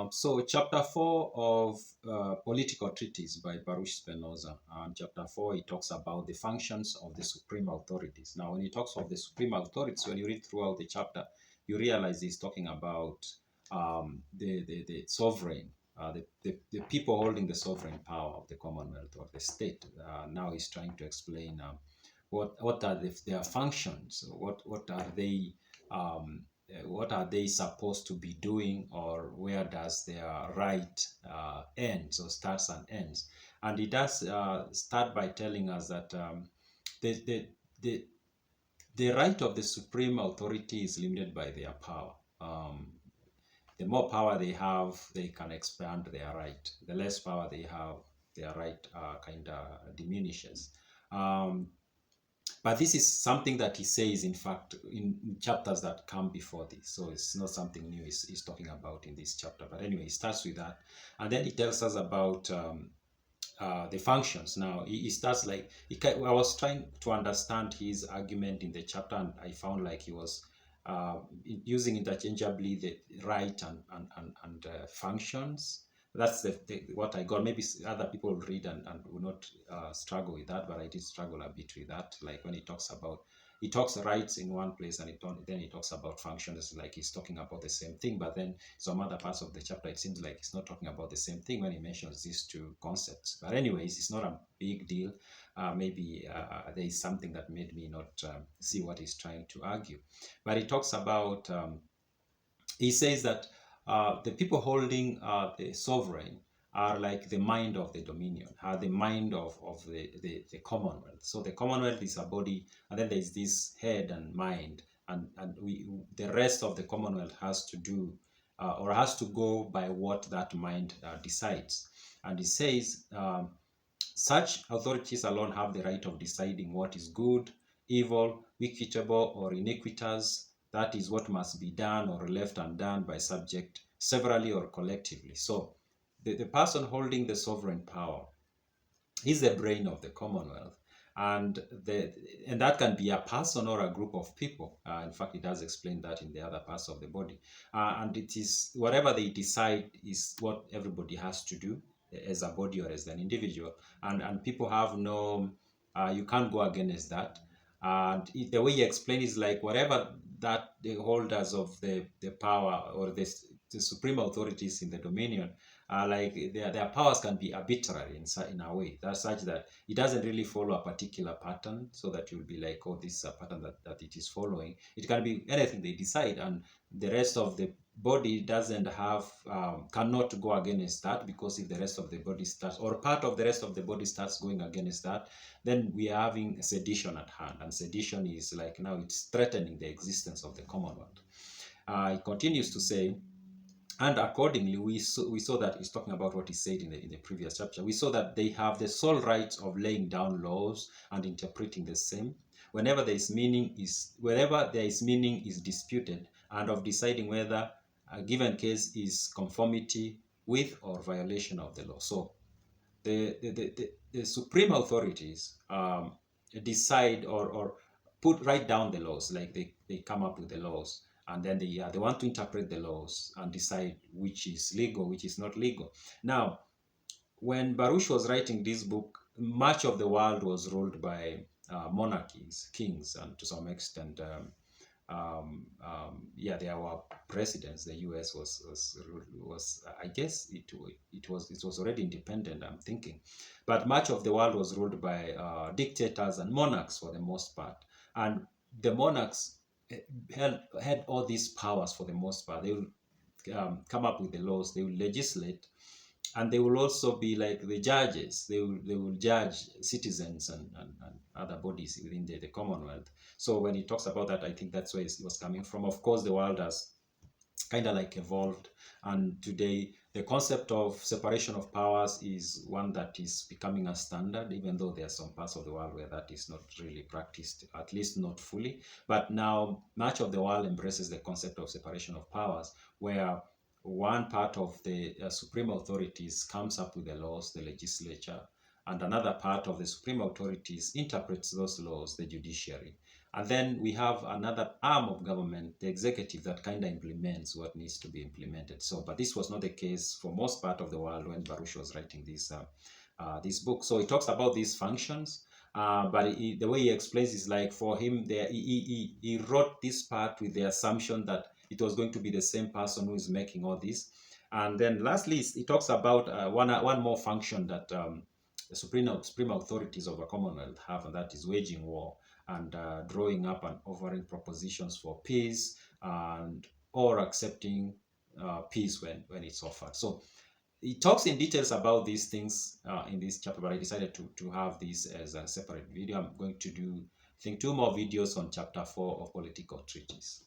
So chapter 4 of Political Treatise by Baruch Spinoza. Chapter 4, he talks about the functions of the supreme authorities. Now, when he talks of the supreme authorities, when you read throughout the chapter, you realize he's talking about the sovereign, the people holding the sovereign power of the Commonwealth or the state. Now he's trying to explain what are their functions, what are they what are they supposed to be doing, or where does their right ends or starts and ends. And it does start by telling us that the, the, the, the right of the supreme authority is limited by their power. The more power they have, they can expand their right. The less power they have, their right kind of diminishes. But this is something that he says, in fact, in chapters that come before this. So it's not something new he's talking about in this chapter. But anyway, he starts with that. And then he tells us about the functions. Now, he starts like, I was trying to understand his argument in the chapter, and I found like he was using interchangeably the right and functions. That's what I got. Maybe other people read and will not struggle with that, but I did struggle a bit with that. Like when he talks rights in one place, and then he talks about functions, like he's talking about the same thing. But then some other parts of the chapter, it seems like he's not talking about the same thing when he mentions these two concepts. But anyways, it's not a big deal. Maybe there is something that made me not see what he's trying to argue. But he talks about, he says that the people holding the sovereign are like the mind of the dominion, are the mind of the Commonwealth. So the Commonwealth is a body, and then there's this head and mind, and the rest of the Commonwealth has to do or has to go by what that mind decides. And he says such authorities alone have the right of deciding what is good, evil, equitable, or iniquitous. That is what must be done or left undone by subject, severally or collectively. So the person holding the sovereign power is the brain of the Commonwealth. And that can be a person or a group of people. In fact, it does explain that in the other parts of the body. And it is whatever they decide is what everybody has to do as a body or as an individual. And people have no, you can't go against that. And the way you explain is like whatever that the holders of the power or the supreme authorities in the dominion, like their powers can be arbitrary in a way. That's such that it doesn't really follow a particular pattern, so that you'll be like, oh, this is a pattern that it is following. It can be anything they decide, and the rest of the body doesn't have, cannot go against that, because if the rest of the body starts, or part of the rest of the body starts going against that, then we are having sedition at hand. And sedition is like, now it's threatening the existence of the Commonwealth. It continues to say, and accordingly, we saw that he's talking about what he said in the previous chapter. We saw that they have the sole right of laying down laws and interpreting the same. Whenever there is meaning is disputed, and of deciding whether a given case is conformity with or violation of the law. So the supreme authorities decide or write down the laws, like they come up with the laws, and then they want to interpret the laws and decide which is legal, which is not legal. Now, when Baruch was writing this book, much of the world was ruled by monarchies, kings, and to some extent, there were presidents. The U.S. was I guess it was already independent, I'm thinking, but much of the world was ruled by dictators and monarchs for the most part, and the monarchs had all these powers for the most part. They will come up with the laws, they will legislate, and they will also be like the judges. They will judge citizens and other bodies within the Commonwealth. So when he talks about that, I think that's where it was coming from. Of course, the world has kind of like evolved, and today the concept of separation of powers is one that is becoming a standard, even though there are some parts of the world where that is not really practiced, at least not fully. But now much of the world embraces the concept of separation of powers, where one part of the supreme authorities comes up with the laws, the legislature, and another part of the supreme authorities interprets those laws, the judiciary. And then we have another arm of government, the executive, that kind of implements what needs to be implemented. So, but this was not the case for most part of the world when Baruch was writing this book. So he talks about these functions, but the way he explains is like for him, he wrote this part with the assumption that it was going to be the same person who is making all this. And then lastly, he talks about one more function that the supreme authorities of a commonwealth have, and that is waging war and drawing up and offering propositions for peace and or accepting peace when it's offered. So he talks in details about these things in this chapter, but I decided to have this as a separate video. I'm going to do, I think, 2 more videos on chapter 4 of Political Treatise.